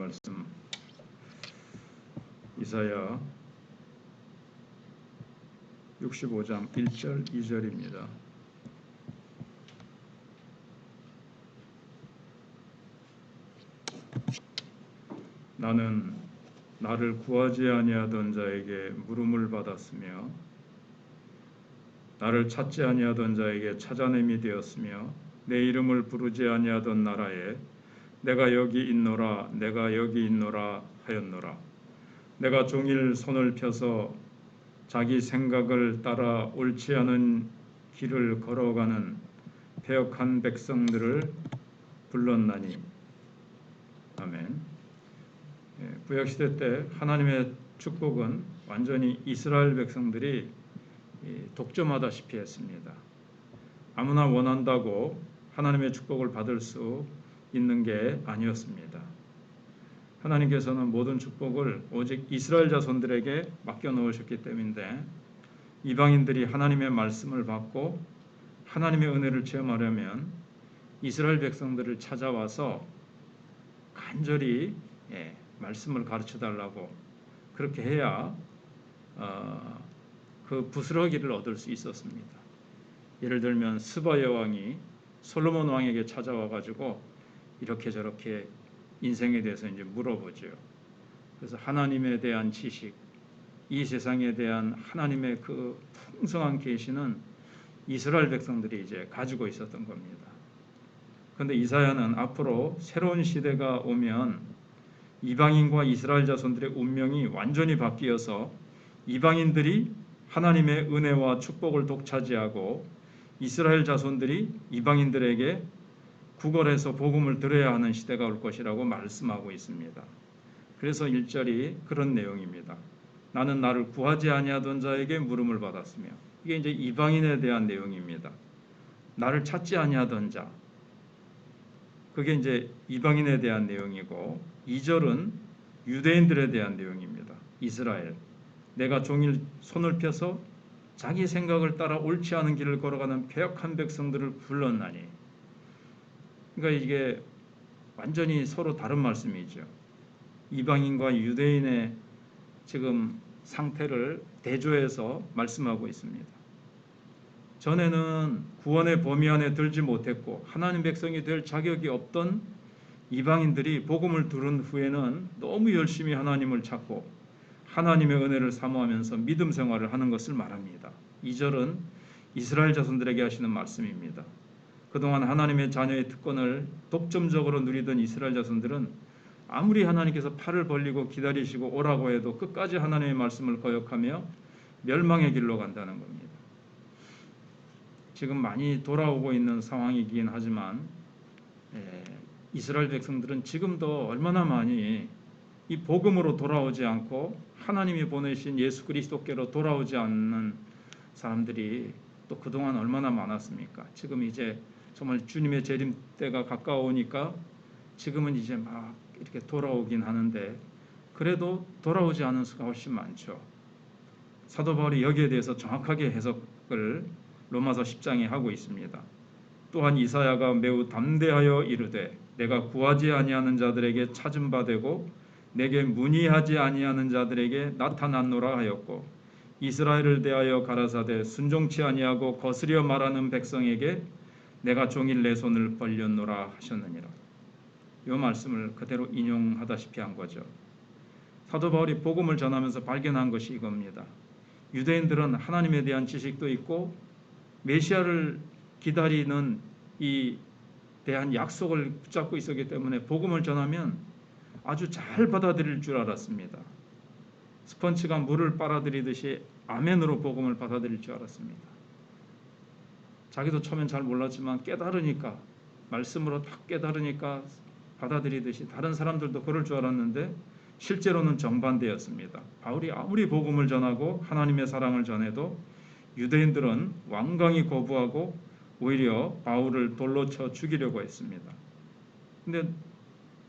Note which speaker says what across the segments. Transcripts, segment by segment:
Speaker 1: 말씀 이사야 65장 1절 2절입니다. 나는 나를 구하지 아니하던 자에게 물음을 받았으며 나를 찾지 아니하던 자에게 찾아냄이 되었으며 내 이름을 부르지 아니하던 나라에 내가 여기 있노라 내가 여기 있노라 하였노라. 내가 종일 손을 펴서 자기 생각을 따라 옳지 않은 길을 걸어가는 패역한 백성들을 불렀나니. 아멘. 구약시대 때 하나님의 축복은 완전히 이스라엘 백성들이 독점하다시피 했습니다. 아무나 원한다고 하나님의 축복을 받을 수 있는 게 아니었습니다. 하나님께서는 모든 축복을 오직 이스라엘 자손들에게 맡겨 놓으셨기 때문인데 이방인들이 하나님의 말씀을 받고 하나님의 은혜를 체험하려면 이스라엘 백성들을 찾아와서 간절히 말씀을 가르쳐 달라고 그렇게 해야 그 부스러기를 얻을 수 있었습니다. 예를 들면 스바 여왕이 솔로몬 왕에게 찾아와 가지고 이렇게 저렇게 인생에 대해서 이제 물어보죠. 그래서 하나님에 대한 지식, 이 세상에 대한 하나님의 그 풍성한 계시는 이스라엘 백성들이 이제 가지고 있었던 겁니다. 그런데 이사야는 앞으로 새로운 시대가 오면 이방인과 이스라엘 자손들의 운명이 완전히 바뀌어서 이방인들이 하나님의 은혜와 축복을 독차지하고 이스라엘 자손들이 이방인들에게 구걸해서 복음을 들어야 하는 시대가 올 것이라고 말씀하고 있습니다. 그래서 1절이 그런 내용입니다. 나는 나를 구하지 아니하던 자에게 물음을 받았으며, 이게 이제 이방인에 대한 내용입니다. 나를 찾지 아니하던 자, 그게 이제 이방인에 대한 내용이고, 2절은 유대인들에 대한 내용입니다. 이스라엘, 내가 종일 손을 펴서 자기 생각을 따라 옳지 않은 길을 걸어가는 패역한 백성들을 불렀나니. 그러니까 이게 완전히 서로 다른 말씀이죠. 이방인과 유대인의 지금 상태를 대조해서 말씀하고 있습니다. 전에는 구원의 범위 안에 들지 못했고 하나님 백성이 될 자격이 없던 이방인들이 복음을 들은 후에는 너무 열심히 하나님을 찾고 하나님의 은혜를 사모하면서 믿음 생활을 하는 것을 말합니다. 2절은 이스라엘 자손들에게 하시는 말씀입니다. 그동안 하나님의 자녀의 특권을 독점적으로 누리던 이스라엘 자손들은 아무리 하나님께서 팔을 벌리고 기다리시고 오라고 해도 끝까지 하나님의 말씀을 거역하며 멸망의 길로 간다는 겁니다. 지금 많이 돌아오고 있는 상황이긴 하지만 이스라엘 백성들은 지금도 얼마나 많이 이 복음으로 돌아오지 않고 하나님이 보내신 예수 그리스도께로 돌아오지 않는 사람들이 또 그동안 얼마나 많았습니까? 지금 이제 정말 주님의 재림 때가 가까우니까 지금은 이제 막 이렇게 돌아오긴 하는데 그래도 돌아오지 않은 수가 훨씬 많죠. 사도 바울이 여기에 대해서 정확하게 해석을 로마서 10장에 하고 있습니다. 또한 이사야가 매우 담대하여 이르되 내가 구하지 아니하는 자들에게 찾은 바 되고 내게 문의하지 아니하는 자들에게 나타났노라 하였고 이스라엘을 대하여 가라사대 순종치 아니하고 거스려 말하는 백성에게 내가 종일 내 손을 벌렸노라 하셨느니라. 이 말씀을 그대로 인용하다시피 한 거죠. 사도 바울이 복음을 전하면서 발견한 것이 이겁니다. 유대인들은 하나님에 대한 지식도 있고 메시아를 기다리는 이 대한 약속을 붙잡고 있었기 때문에 복음을 전하면 아주 잘 받아들일 줄 알았습니다. 스펀지가 물을 빨아들이듯이 아멘으로 복음을 받아들일 줄 알았습니다. 자기도 처음엔 잘 몰랐지만 깨달으니까 말씀으로 딱 깨달으니까 받아들이듯이 다른 사람들도 그럴 줄 알았는데 실제로는 정반대였습니다. 바울이 아무리 복음을 전하고 하나님의 사랑을 전해도 유대인들은 완강히 거부하고 오히려 바울을 돌로 쳐 죽이려고 했습니다. 근데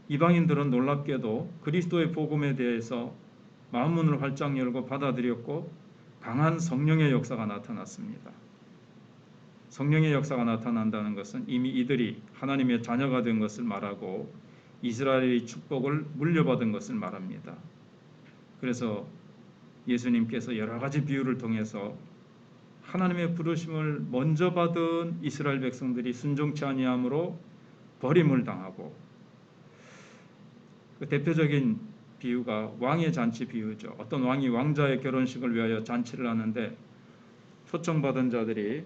Speaker 1: 이방인들은 놀랍게도 그리스도의 복음에 대해서 마음문을 활짝 열고 받아들였고 강한 성령의 역사가 나타났습니다. 성령의 역사가 나타난다는 것은 이미 이들이 하나님의 자녀가 된 것을 말하고 이스라엘의 축복을 물려받은 것을 말합니다. 그래서 예수님께서 여러 가지 비유를 통해서 하나님의 부르심을 먼저 받은 이스라엘 백성들이 순종치 아니함으로 버림을 당하고, 그 대표적인 비유가 왕의 잔치 비유죠. 어떤 왕이 왕자의 결혼식을 위하여 잔치를 하는데 초청받은 자들이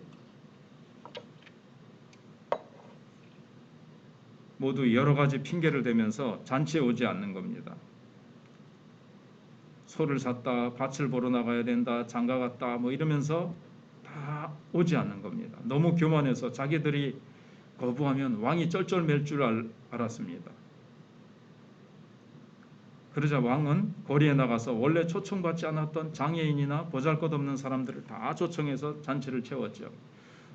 Speaker 1: 모두 여러 가지 핑계를 대면서 잔치에 오지 않는 겁니다. 소를 샀다, 밭을 보러 나가야 된다, 장가 갔다 뭐 이러면서 다 오지 않는 겁니다. 너무 교만해서 자기들이 거부하면 왕이 쩔쩔맬 줄 알았습니다. 그러자 왕은 거리에 나가서 원래 초청받지 않았던 장애인이나 보잘것없는 사람들을 다 초청해서 잔치를 채웠죠.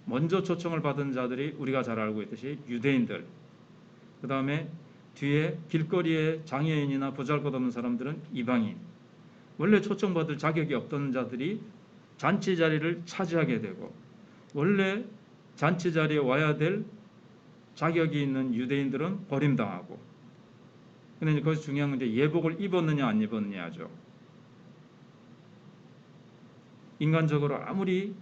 Speaker 1: 먼저 초청을 받은 자들이 우리가 잘 알고 있듯이 유대인들, 그 다음에 뒤에 길거리에 장애인이나 보잘것없는 사람들은 이방인, 원래 초청받을 자격이 없던 자들이 잔치 자리를 차지하게 되고, 원래 잔치 자리에 와야 될 자격이 있는 유대인들은 버림당하고. 근데 거기서 중요한 건 이제 예복을 입었느냐 안 입었느냐죠. 인간적으로 아무리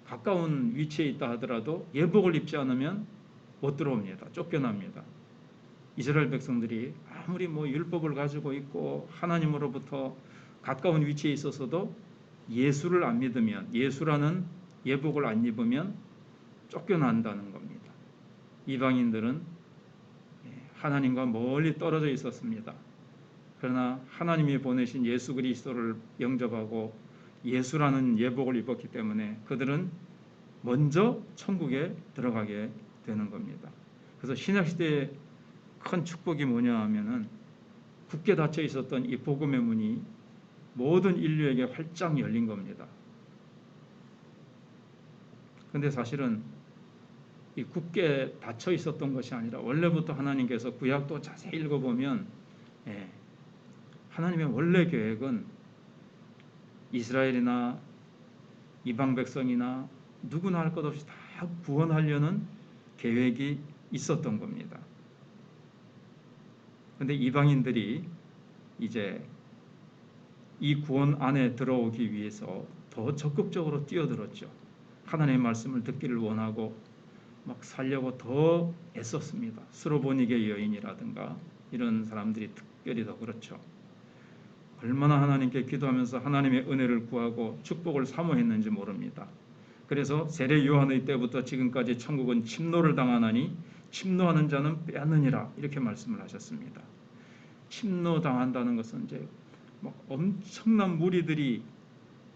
Speaker 1: 가까운 위치에 있다 하더라도 예복을 입지 않으면 못 들어옵니다. 쫓겨납니다. 이스라엘 백성들이 아무리 율법을 가지고 있고 하나님으로부터 가까운 위치에 있어서도 예수를 안 믿으면, 예수라는 예복을 안 입으면 쫓겨난다는 겁니다. 이방인들은 하나님과 멀리 떨어져 있었습니다. 그러나 하나님이 보내신 예수 그리스도를 영접하고 예수라는 예복을 입었기 때문에 그들은 먼저 천국에 들어가게 되는 겁니다. 그래서 신약시대의 큰 축복이 뭐냐 하면은 굳게 닫혀 있었던 이 복음의 문이 모든 인류에게 활짝 열린 겁니다. 그런데 사실은 이 굳게 닫혀 있었던 것이 아니라 원래부터 하나님께서 구약도 자세히 읽어보면 하나님의 원래 계획은 이스라엘이나 이방 백성이나 누구나 할 것 없이 다 구원하려는 계획이 있었던 겁니다. 그런데 이방인들이 이제 이 구원 안에 들어오기 위해서 더 적극적으로 뛰어들었죠. 하나님의 말씀을 듣기를 원하고 막 살려고 더 애썼습니다. 스로보니게 여인이라든가 이런 사람들이 특별히 더 그렇죠. 얼마나 하나님께 기도하면서 하나님의 은혜를 구하고 축복을 사모했는지 모릅니다. 그래서 세례 요한의 때부터 지금까지 천국은 침노를 당하나니 침노하는 자는 빼앗느니라 이렇게 말씀을 하셨습니다. 침노당한다는 것은 이제 막 엄청난 무리들이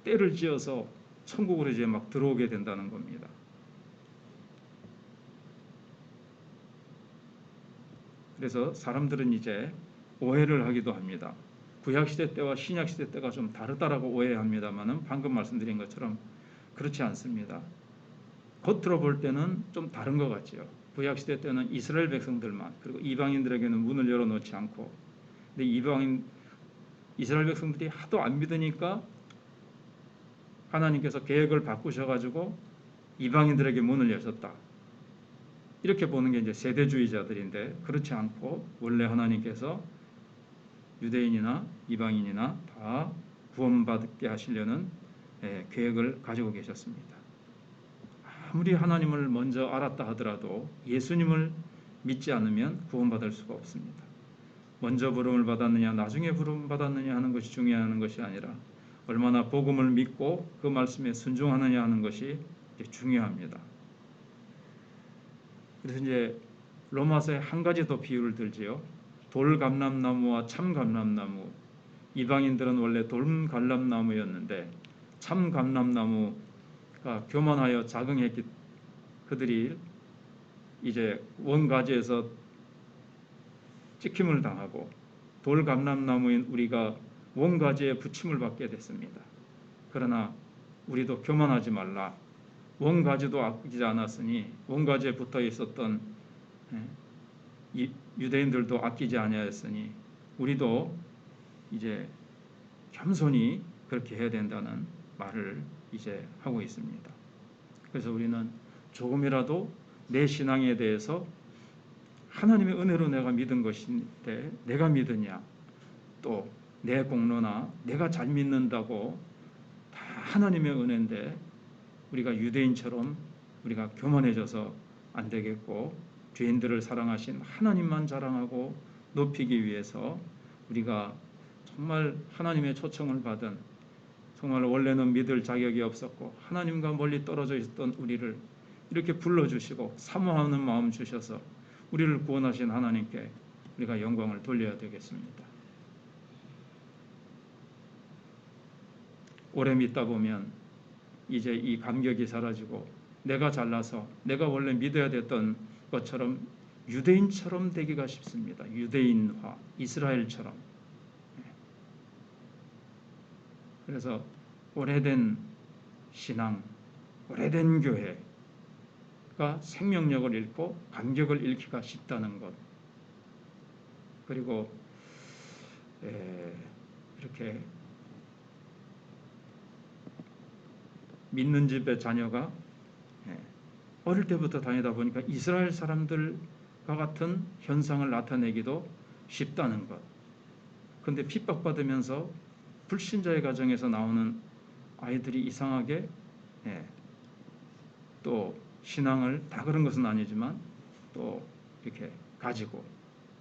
Speaker 1: 때를 지어서 천국으로 이제 막 들어오게 된다는 겁니다. 그래서 사람들은 이제 오해를 하기도 합니다. 구약시대 때와 신약시대 때가 좀 다르다라고 오해합니다만은 방금 말씀드린 것처럼 그렇지 않습니다. 겉으로 볼 때는 좀 다른 것 같지요. 구약시대 때는 이스라엘 백성들만, 그리고 이방인들에게는 문을 열어놓지 않고, 근데 이스라엘 백성들이 하도 안 믿으니까 하나님께서 계획을 바꾸셔가지고 이방인들에게 문을 여셨다. 이렇게 보는 게 이제 세대주의자들인데, 그렇지 않고 원래 하나님께서 유대인이나 이방인이나 다 구원받게 하시려는 계획을 가지고 계셨습니다. 아무리 하나님을 먼저 알았다 하더라도 예수님을 믿지 않으면 구원받을 수가 없습니다. 먼저 부름을 받았느냐 나중에 부름 받았느냐 하는 것이 중요한 것이 아니라 얼마나 복음을 믿고 그 말씀에 순종하느냐 하는 것이 중요합니다. 그래서 이제 로마서에 한 가지 더 비유를 들지요. 돌감람나무와 참감람나무. 이방인들은 원래 돌감람나무였는데 참감람나무가 교만하여 자긍했기, 그들이 이제 원가지에서 찍힘을 당하고 돌감람나무인 우리가 원가지에 붙임을 받게 됐습니다. 그러나 우리도 교만하지 말라. 원가지도 아끼지 않았으니 원가지에 붙어 있었던 유대인들도 아끼지 아니하였으니 우리도 이제 겸손히 그렇게 해야 된다는 말을 이제 하고 있습니다. 그래서 우리는 조금이라도 내 신앙에 대해서 하나님의 은혜로 내가 믿은 것인데 내가 믿으냐, 또 내 공로나 내가 잘 믿는다고 다 하나님의 은혜인데 우리가 유대인처럼 우리가 교만해져서 안 되겠고, 죄인들을 사랑하신 하나님만 자랑하고 높이기 위해서 우리가 정말 하나님의 초청을 받은, 정말 원래는 믿을 자격이 없었고 하나님과 멀리 떨어져 있던 우리를 이렇게 불러주시고 사모하는 마음 주셔서 우리를 구원하신 하나님께 우리가 영광을 돌려야 되겠습니다. 오래 믿다 보면 이제 이 감격이 사라지고 내가 잘나서 내가 원래 믿어야 됐던 것처럼 유대인처럼 되기가 쉽습니다. 유대인화, 이스라엘처럼. 그래서 오래된 신앙, 오래된 교회가 생명력을 잃고 감격을 잃기가 쉽다는 것. 그리고 이렇게 믿는 집의 자녀가 어릴 때부터 다니다 보니까 이스라엘 사람들과 같은 현상을 나타내기도 쉽다는 것. 그런데 핍박받으면서 불신자의 가정에서 나오는 아이들이 이상하게 또 신앙을, 다 그런 것은 아니지만 또 이렇게 가지고,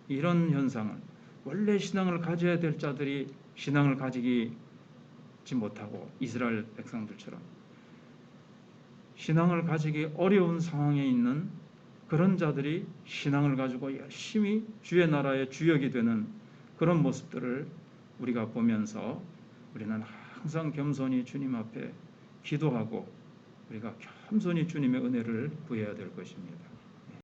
Speaker 1: 이런 현상을, 원래 신앙을 가져야 될 자들이 신앙을 가지지 못하고 이스라엘 백성들처럼 신앙을 가지기 어려운 상황에 있는 그런 자들이 신앙을 가지고 열심히 주의 나라의 주역이 되는 그런 모습들을 우리가 보면서 우리는 항상 겸손히 주님 앞에 기도하고 우리가 겸손히 주님의 은혜를 구해야 될 것입니다.